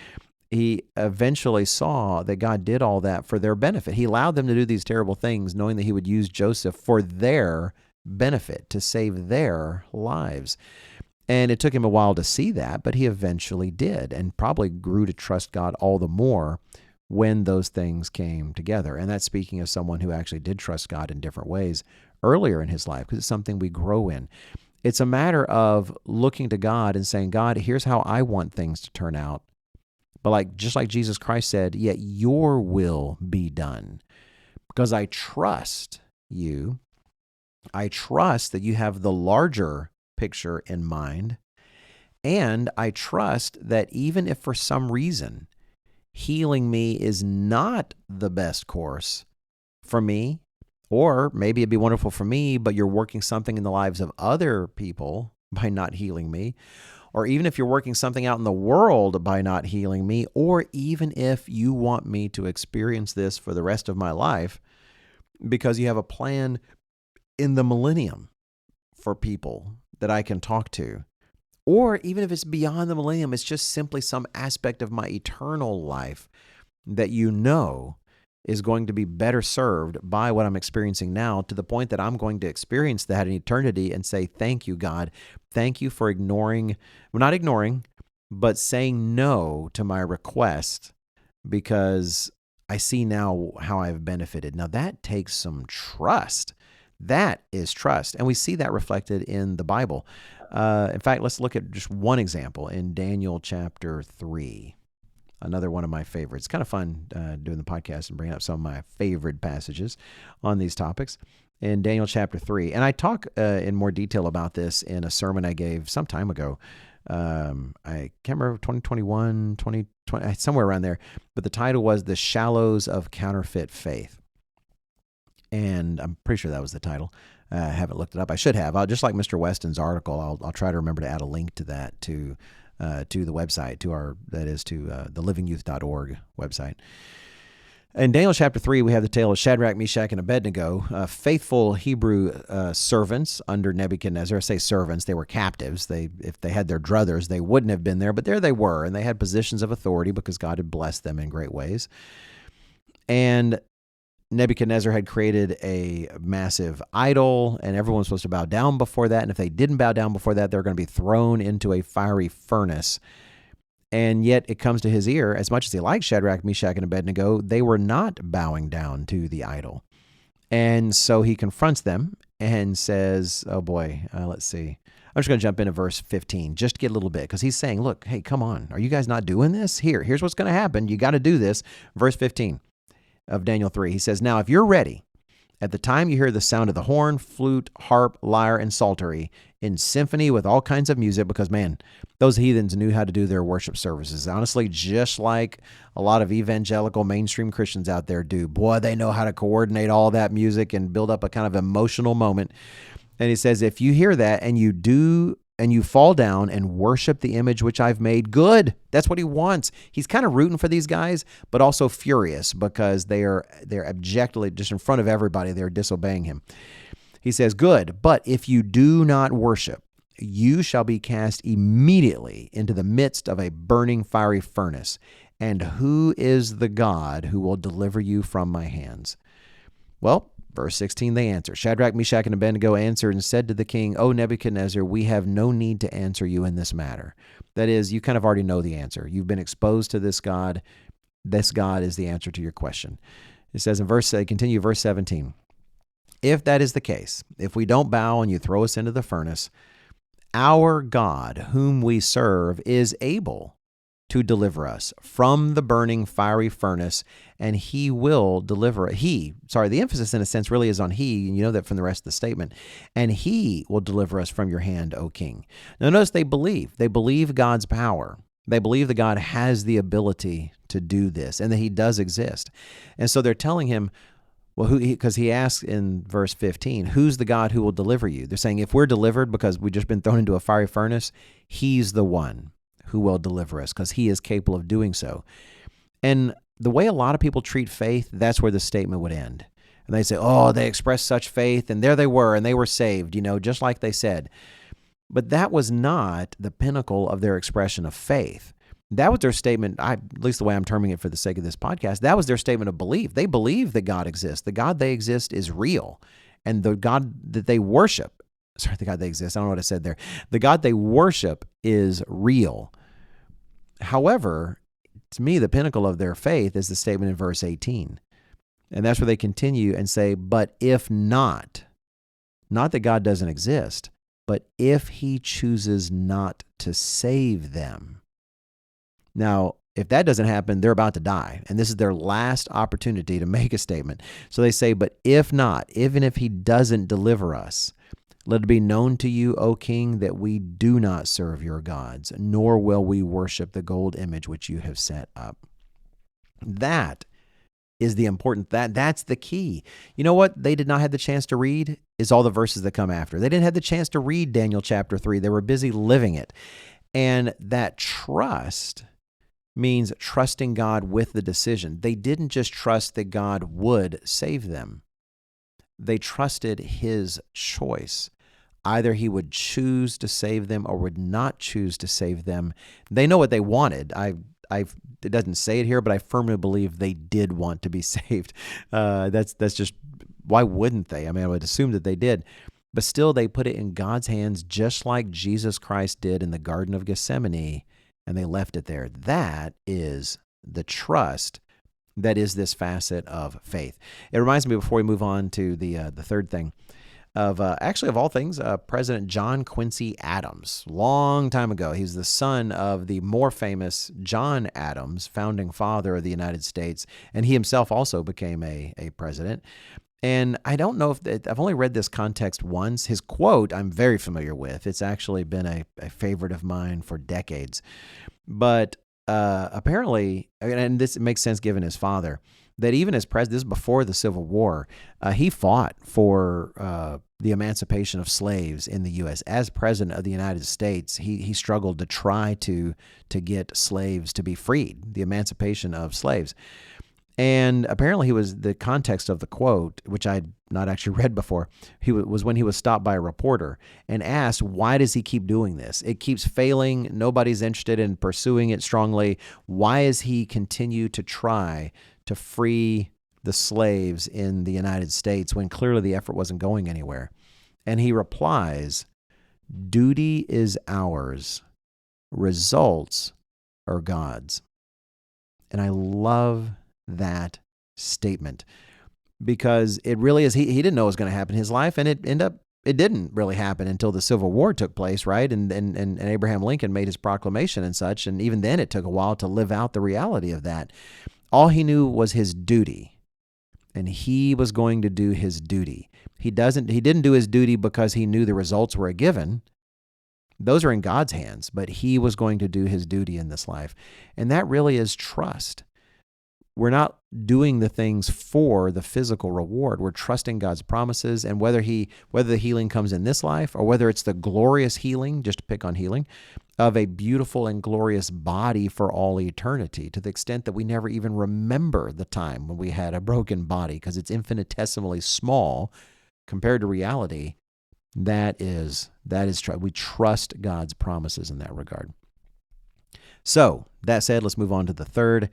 he eventually saw that God did all that for their benefit. He allowed them to do these terrible things, knowing that he would use Joseph for their benefit, to save their lives. And it took him a while to see that, but he eventually did, and probably grew to trust God all the more when those things came together. And that's speaking of someone who actually did trust God in different ways earlier in his life, because it's something we grow in. It's a matter of looking to God and saying, God, here's how I want things to turn out. But just like Jesus Christ said, yet your will be done. Because I trust you. I trust that you have the larger picture in mind. And I trust that even if for some reason healing me is not the best course for me, or maybe it'd be wonderful for me, but you're working something in the lives of other people by not healing me, or even if you're working something out in the world by not healing me, or even if you want me to experience this for the rest of my life because you have a plan in the millennium for people that I can talk to, or even if it's beyond the millennium, it's just simply some aspect of my eternal life that is going to be better served by what I'm experiencing now, to the point that I'm going to experience that in eternity and say, thank you, God. Thank you for not ignoring, but saying no to my request, because I see now how I've benefited. Now that takes some trust. That is trust. And we see that reflected in the Bible. In fact, let's look at just one example in Daniel chapter 3. Another one of my favorites. It's kind of fun doing the podcast and bringing up some of my favorite passages on these topics. In Daniel chapter 3. And I talk in more detail about this in a sermon I gave some time ago. I can't remember, 2021, 2020, somewhere around there. But the title was The Shallows of Counterfeit Faith. And I'm pretty sure that was the title. I haven't looked it up. I should have. Just like Mr. Weston's article, I'll try to remember to add a link to that to the website, to the livingyouth.org website. In Daniel chapter 3, we have the tale of Shadrach, Meshach, and Abednego, faithful Hebrew servants under Nebuchadnezzar. I say servants, they were captives. If they had their druthers, they wouldn't have been there, but there they were, and they had positions of authority because God had blessed them in great ways. And Nebuchadnezzar had created a massive idol, and everyone was supposed to bow down before that, and if they didn't bow down before that, they were going to be thrown into a fiery furnace. And yet it comes to his ear, as much as he liked Shadrach, Meshach, and Abednego, they were not bowing down to the idol. And so he confronts them and says, oh boy, let's see. I'm just going to jump into verse 15 just to get a little bit, because he's saying, look, hey, come on. Are you guys not doing this? Here's what's going to happen. You got to do this. Verse 15 of Daniel 3, he says, now if you're ready, at the time you hear the sound of the horn, flute, harp, lyre, and psaltery in symphony with all kinds of music, because, man, those heathens knew how to do their worship services. Honestly, just like a lot of evangelical mainstream Christians out there do. Boy, they know how to coordinate all that music and build up a kind of emotional moment. And he says, if you hear that and you do, and you fall down and worship the image which I've made, good. That's what he wants. He's kind of rooting for these guys, but also furious because they're abjectly, just in front of everybody, they're disobeying him. He says, good, but if you do not worship, you shall be cast immediately into the midst of a burning fiery furnace. And who is the God who will deliver you from my hands? Well, verse 16, they answer. Shadrach, Meshach, and Abednego answered and said to the king, O Nebuchadnezzar, we have no need to answer you in this matter. That is, you kind of already know the answer. You've been exposed to this God. This God is the answer to your question. It says in verse 17, if that is the case, if we don't bow and you throw us into the furnace, our God, whom we serve, is able to deliver us from the burning fiery furnace, and he will deliver it. The emphasis in a sense really is on he, and you know that from the rest of the statement, and he will deliver us from your hand, O king. Now notice they believe God's power. They believe that God has the ability to do this and that he does exist. And so they're telling him, well, because he asks in verse 15, who's the God who will deliver you? They're saying if we're delivered because we've just been thrown into a fiery furnace, he's the one who will deliver us because he is capable of doing so. And the way a lot of people treat faith, that's where the statement would end. And they say, oh, they expressed such faith, and there they were, and they were saved, just like they said. But that was not the pinnacle of their expression of faith. That was their statement, at least the way I'm terming it for the sake of this podcast, that was their statement of belief. They believe that God exists. The God they exist is real. And the God that they worship, the God they exist, I don't know what I said there. The God they worship is real. However, to me, the pinnacle of their faith is the statement in verse 18. And that's where they continue and say, but if not that God doesn't exist, but if he chooses not to save them. Now, if that doesn't happen, they're about to die. And this is their last opportunity to make a statement. So they say, but if not, even if he doesn't deliver us, let it be known to you, O king, that we do not serve your gods, nor will we worship the gold image which you have set up. That is the important, that's the key. You know what they did not have the chance to read is all the verses that come after. They didn't have the chance to read Daniel chapter 3. They were busy living it. And that trust means trusting God with the decision. They didn't just trust that God would save them. They trusted his choice. Either he would choose to save them or would not choose to save them. They know what they wanted. It doesn't say it here, but I firmly believe they did want to be saved. That's just, why wouldn't they? I mean, I would assume that they did. But still, they put it in God's hands just like Jesus Christ did in the Garden of Gethsemane, and they left it there. That is the trust that is this facet of faith. It reminds me, before we move on to the third thing, of actually, of all things, President John Quincy Adams. Long time ago, he's the son of the more famous John Adams, founding father of the United States, and he himself also became a president. And I don't know I've only read this context once. His quote I'm very familiar with. It's actually been a favorite of mine for decades. But apparently, and this makes sense given his father, that even as president, this is before the Civil War, he fought for the emancipation of slaves in the U.S. As president of the United States, he struggled to try to get slaves to be freed, the emancipation of slaves. And apparently the context of the quote, which I'd not actually read before, was when he was stopped by a reporter and asked, why does he keep doing this? It keeps failing. Nobody's interested in pursuing it strongly. Why does he continue to try to free the slaves in the United States when clearly the effort wasn't going anywhere? And he replies, duty is ours. Results are God's. And I love that statement, because it really is. He didn't know what was going to happen in his life, and it didn't really happen until the Civil War took place, right? And Abraham Lincoln made his proclamation and such, and even then it took a while to live out the reality of that. All he knew was his duty, and he was going to do his duty. He didn't do his duty because he knew the results were a given. Those are in God's hands, but he was going to do his duty in this life. And that really is trust. We're not doing the things for the physical reward. We're trusting God's promises, and whether the healing comes in this life or whether it's the glorious healing, just to pick on healing, of a beautiful and glorious body for all eternity, to the extent that we never even remember the time when we had a broken body because it's infinitesimally small compared to reality. That is we trust God's promises in that regard. So, that said, let's move on to the third.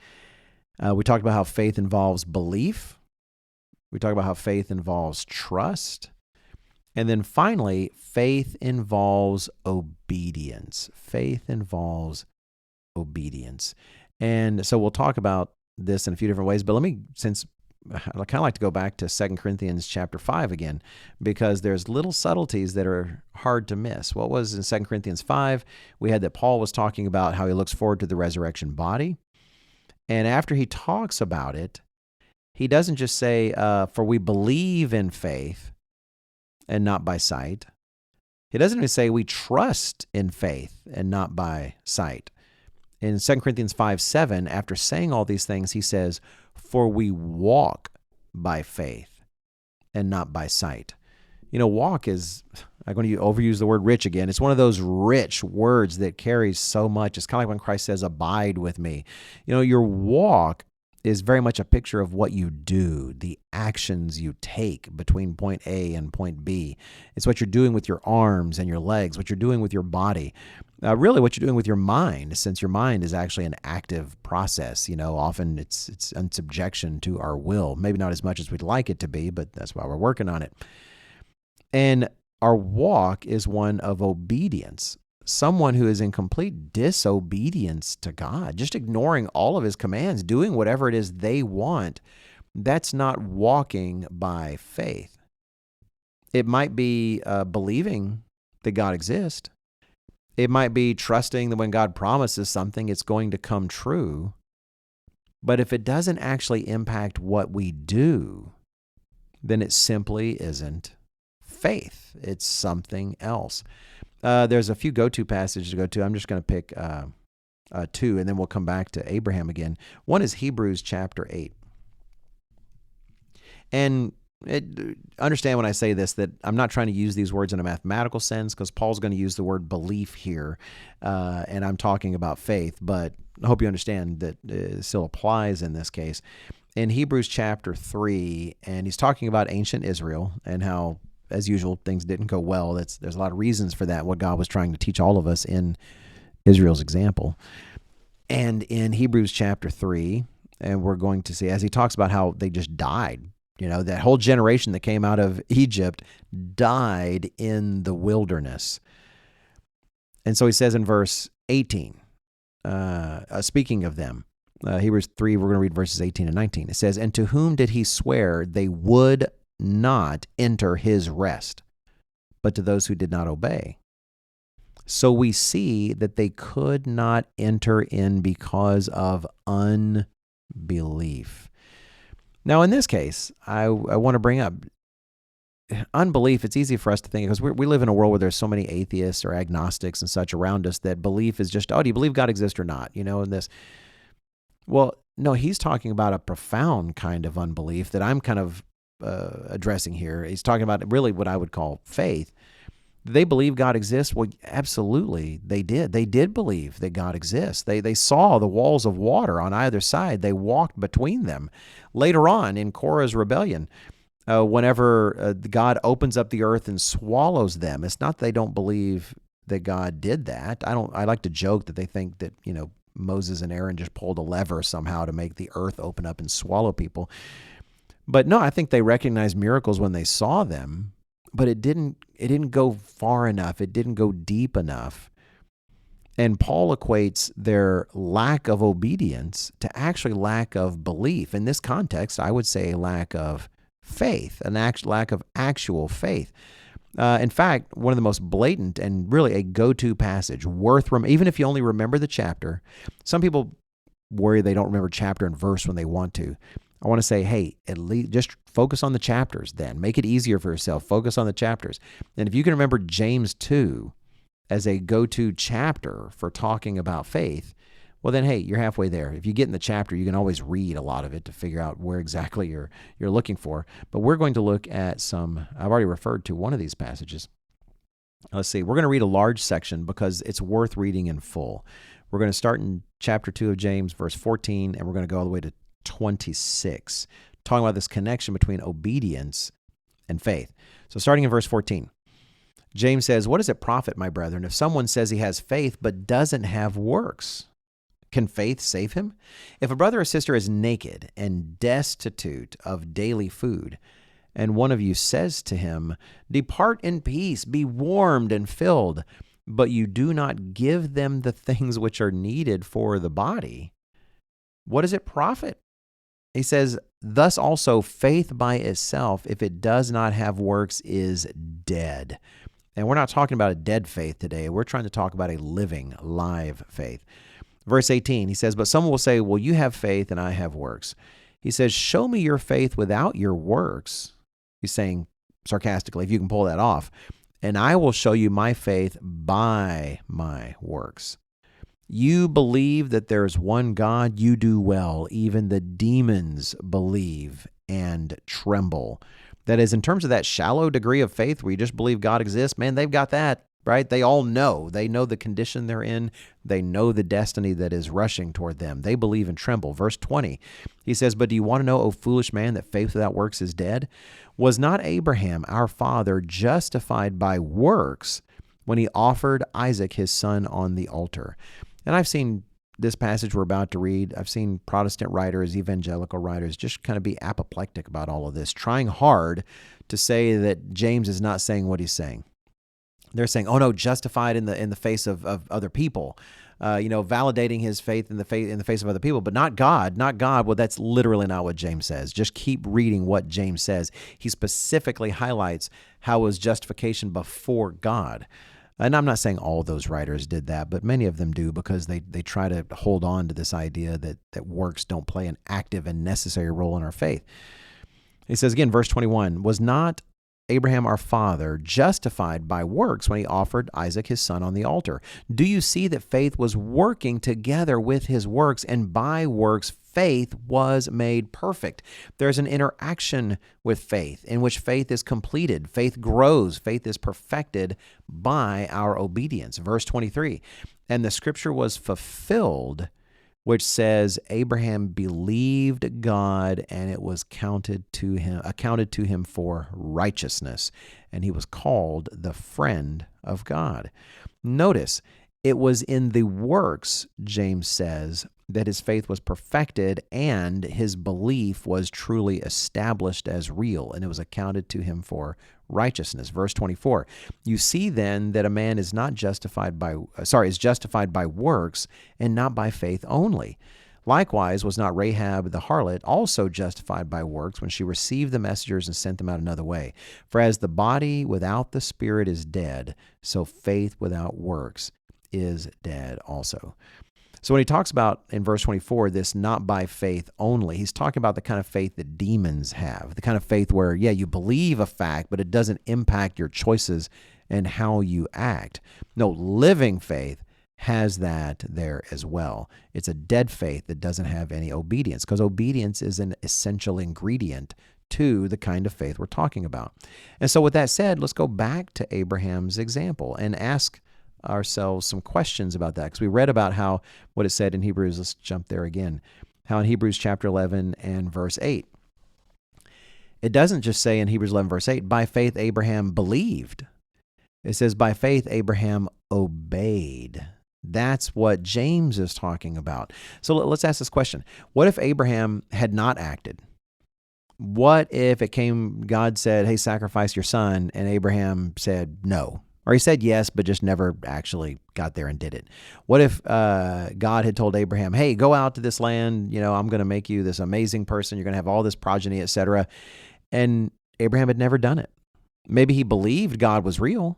We talked about how faith involves belief. We talked about how faith involves trust. And then finally, faith involves obedience. Faith involves obedience. And so we'll talk about this in a few different ways, but since I kind of like to go back to 2 Corinthians chapter 5 again, because there's little subtleties that are hard to miss. What was in 2 Corinthians 5? We had that Paul was talking about how he looks forward to the resurrection body. And after he talks about it, he doesn't just say, for we believe in faith and not by sight. He doesn't even say we trust in faith and not by sight. In 2 Corinthians 5:7, after saying all these things, he says, for we walk by faith and not by sight. Walk is, I'm going to overuse the word rich again. It's one of those rich words that carries so much. It's kind of like when Christ says, abide with me. Your walk is very much a picture of what you do, the actions you take between point A and point B. It's what you're doing with your arms and your legs, what you're doing with your body, really what you're doing with your mind, since your mind is actually an active process. Often it's in subjection to our will, maybe not as much as we'd like it to be, but that's why we're working on it. And our walk is one of obedience. Someone who is in complete disobedience to God, just ignoring all of his commands, doing whatever it is they want, that's not walking by faith. It might be believing that God exists. It might be trusting that when God promises something, it's going to come true. But if it doesn't actually impact what we do, then it simply isn't faith. It's something else. There's a few go-to passages to go to. I'm just going to pick two, and then we'll come back to Abraham again. One is Hebrews chapter 8. And understand when I say this that I'm not trying to use these words in a mathematical sense, because Paul's going to use the word belief here, and I'm talking about faith, but I hope you understand that it still applies in this case. In Hebrews chapter 3, and he's talking about ancient Israel and how, as usual, things didn't go well. There's a lot of reasons for that, what God was trying to teach all of us in Israel's example. And in Hebrews chapter 3, and we're going to see, as he talks about how they just died, that whole generation that came out of Egypt died in the wilderness. And so he says in verse 18, speaking of them, Hebrews 3, we're going to read verses 18 and 19. It says, and to whom did he swear they would not enter his rest, but to those who did not obey? So we see that they could not enter in because of unbelief. Now, in this case, I want to bring up unbelief. It's easy for us to think, because we live in a world where there's so many atheists or agnostics and such around us, that belief is just, do you believe God exists or not? And this. Well, No, he's talking about a profound kind of unbelief that I'm kind of addressing here. He's talking about really what I would call faith. They believe God exists. Well, absolutely, they did. They did believe that God exists. They saw the walls of water on either side. They walked between them. Later on in Korah's rebellion, whenever God opens up the earth and swallows them, it's not that they don't believe that God did that. I like to joke that they think that, Moses and Aaron just pulled a lever somehow to make the earth open up and swallow people. But no, I think they recognized miracles when they saw them, but it didn't go far enough. It didn't go deep enough. And Paul equates their lack of obedience to actually lack of belief. In this context, I would say a lack of faith, lack of actual faith. In fact, one of the most blatant and really a go-to passage, even if you only remember the chapter. Some people worry they don't remember chapter and verse when they want to. I want to say, hey, at least just focus on the chapters then. Make it easier for yourself. Focus on the chapters. And if you can remember James 2 as a go-to chapter for talking about faith, well then, hey, you're halfway there. If you get in the chapter, you can always read a lot of it to figure out where exactly you're looking for. But we're going to look at some, I've already referred to one of these passages. Let's see, we're going to read a large section because it's worth reading in full. We're going to start in chapter 2 of James, verse 14, and we're going to go all the way to 26, talking about this connection between obedience and faith. So starting in verse 14, James says, "What does it profit, my brethren, if someone says he has faith but doesn't have works? Can faith save him? If a brother or sister is naked and destitute of daily food, and one of you says to him, 'Depart in peace, be warmed and filled,' but you do not give them the things which are needed for the body, what does it profit?" He says, "Thus also faith by itself, if it does not have works, is dead." And we're not talking about a dead faith today. We're trying to talk about a living, live faith. Verse 18, he says, "But someone will say, 'Well, you have faith and I have works.' He says, 'Show me your faith without your works.'" He's saying sarcastically, if you can pull that off, "and I will show you my faith by my works. You believe that there is one God, you do well. Even the demons believe and tremble." That is, in terms of that shallow degree of faith where you just believe God exists, man, they've got that, right? They all know. They know the condition they're in. They know the destiny that is rushing toward them. They believe and tremble. Verse 20, he says, "But do you want to know, O foolish man, that faith without works is dead? Was not Abraham, our father, justified by works when he offered Isaac his son on the altar?" And I've seen this passage we're about to read, I've seen Protestant writers, evangelical writers, just kind of be apoplectic about all of this, trying hard to say that James is not saying what he's saying. They're saying, oh no, justified in the face of other people, validating his faith in the face of other people, but not God. Well, that's literally not what James says. Just keep reading what James says. He specifically highlights how it was justification before God. And I'm not saying all those writers did that, but many of them do because they try to hold on to this idea that works don't play an active and necessary role in our faith. He says again, verse 21, "Was not Abraham our father justified by works when he offered Isaac his son on the altar? Do you see that faith was working together with his works, and by works faith was made perfect?" There's an interaction with faith in which faith is completed. Faith grows. Faith is perfected by our obedience. Verse 23, "And the scripture was fulfilled, which says, Abraham believed God, and it was accounted to him for righteousness, and he was called the friend of God." Notice, it was in the works, James says, that his faith was perfected and his belief was truly established as real, and it was accounted to him for righteousness. Verse 24, "You see then that a man is justified by works and not by faith only. Likewise was not Rahab the harlot also justified by works when she received the messengers and sent them out another way? For as the body without the spirit is dead, so faith without works is dead also." So when he talks about in verse 24, this not by faith only, he's talking about the kind of faith that demons have, the kind of faith where, yeah, you believe a fact, but it doesn't impact your choices and how you act. No, living faith has that there as well. It's a dead faith that doesn't have any obedience, because obedience is an essential ingredient to the kind of faith we're talking about. And so with that said, let's go back to Abraham's example and ask ourselves some questions about that, because we read about what it said in Hebrews. Let's jump there again. How in Hebrews chapter 11 and verse 8, it doesn't just say in Hebrews 11 verse 8, by faith Abraham believed. It says by faith Abraham obeyed. That's what James is talking about. So let's ask this question. What if Abraham had not acted? What if God said, hey, sacrifice your son, and Abraham said no? Or he said yes, but just never actually got there and did it. What if God had told Abraham, hey, go out to this land, I'm going to make you this amazing person, you're going to have all this progeny, etc. And Abraham had never done it. Maybe he believed God was real.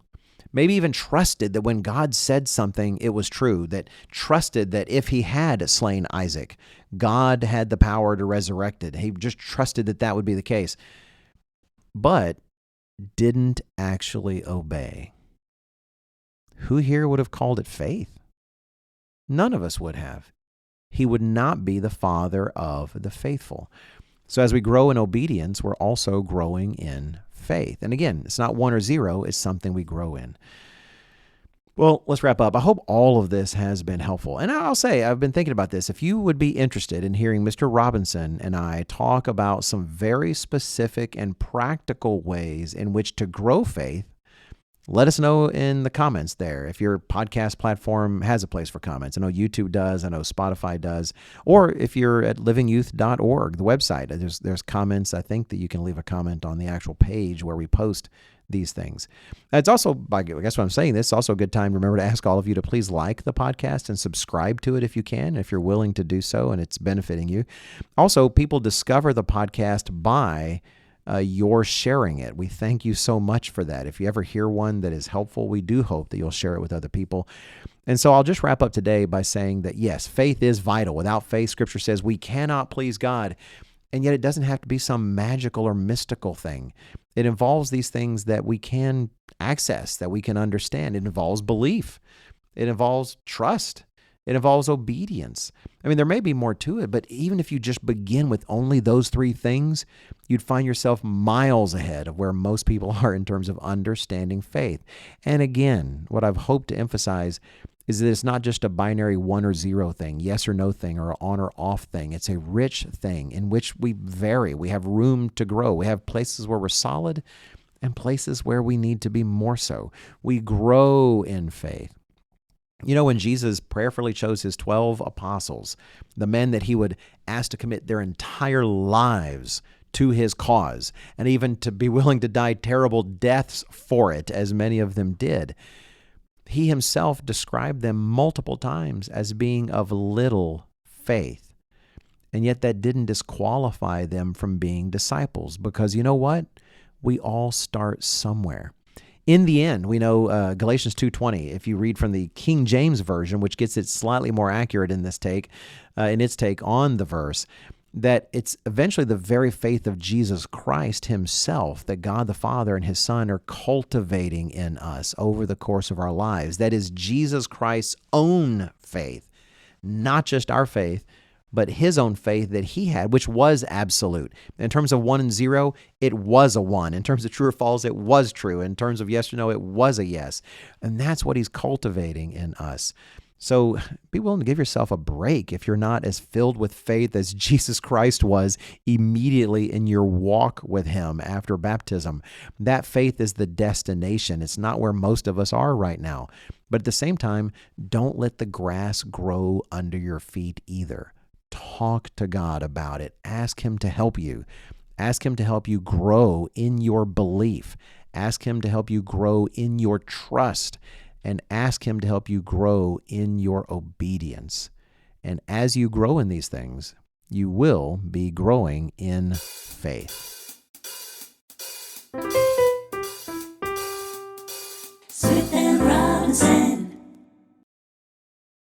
Maybe even trusted that when God said something, it was true, that trusted that if he had slain Isaac, God had the power to resurrect it. He just trusted that that would be the case, but didn't actually obey. Who here would have called it faith? None of us would have. He would not be the father of the faithful. So as we grow in obedience, we're also growing in faith. And again, it's not 1 or 0, it's something we grow in. Well, let's wrap up. I hope all of this has been helpful. And I'll say, I've been thinking about this. If you would be interested in hearing Mr. Robinson and I talk about some very specific and practical ways in which to grow faith, let us know in the comments there. If your podcast platform has a place for comments. I know YouTube does. I know Spotify does. Or if you're at livingyouth.org, the website, there's comments. I think that you can leave a comment on the actual page where we post these things. It's also, I guess what I'm saying, this is also a good time to remember to ask all of you to please like the podcast and subscribe to it if you can, if you're willing to do so and it's benefiting you. Also, people discover the podcast by you're sharing it. We thank you so much for that. If you ever hear one that is helpful, we do hope that you'll share it with other people. And so I'll just wrap up today by saying that, yes, faith is vital. Without faith, Scripture says we cannot please God. And yet it doesn't have to be some magical or mystical thing. It involves these things that we can access, that we can understand. It involves belief. It involves trust. It involves obedience. I mean, there may be more to it, but even if you just begin with only those 3 things, you'd find yourself miles ahead of where most people are in terms of understanding faith. And again, what I've hoped to emphasize is that it's not just a binary 1 or 0 thing, yes or no thing, or on or off thing. It's a rich thing in which we vary. We have room to grow. We have places where we're solid and places where we need to be more so. We grow in faith. When Jesus prayerfully chose his 12 apostles, the men that he would ask to commit their entire lives to his cause, and even to be willing to die terrible deaths for it, as many of them did, he himself described them multiple times as being of little faith. And yet that didn't disqualify them from being disciples, because you know what? We all start somewhere. In the end, we know Galatians 2:20, if you read from the King James Version, which gets it slightly more accurate in its take on the verse, that it's eventually the very faith of Jesus Christ himself that God the Father and his Son are cultivating in us over the course of our lives. That is Jesus Christ's own faith, not just our faith, but his own faith that he had, which was absolute. In terms of 1 and 0, it was a 1. In terms of true or false, it was true. In terms of yes or no, it was a yes. And that's what he's cultivating in us. So be willing to give yourself a break if you're not as filled with faith as Jesus Christ was immediately in your walk with him after baptism. That faith is the destination. It's not where most of us are right now. But at the same time, don't let the grass grow under your feet either. Talk to God about it. Ask him to help you. Ask him to help you grow in your belief. Ask him to help you grow in your trust. And ask him to help you grow in your obedience. And as you grow in these things, you will be growing in faith.